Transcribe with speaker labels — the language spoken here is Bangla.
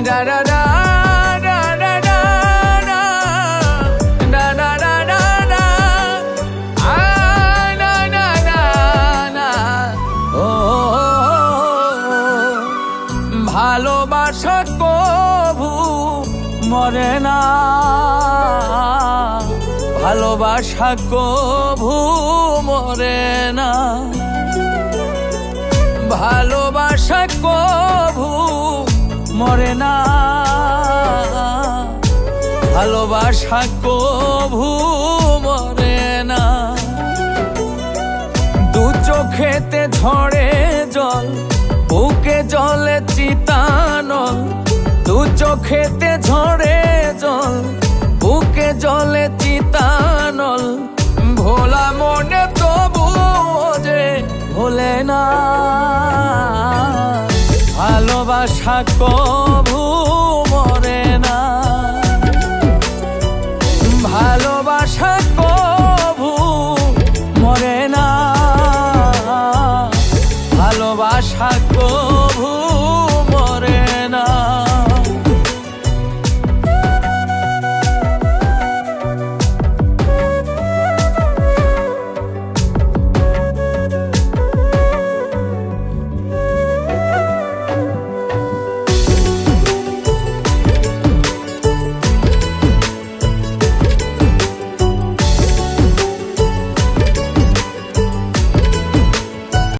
Speaker 1: ডা ডা ডা ডা ডা ডা ডা ডা ডা ডা ডা ডা আ না না না না ও ভালোবাসা কভু মরে না, ভালোবাসা কভু মরে না, ভালোবাসা কভু মরে না, ভালোবাসা কভু মরে না। দু চোখেতে ঝরে জল, বুকে জলে চিতানল, দু চোখেতে ঝরে জল, বুকে জলে চিতানল, ভোলা মনে তবু যে ভোলে না, ভালোবাসা কভু মরে না, ভালোবাসা কভু মরে না, ভালোবাসা কভু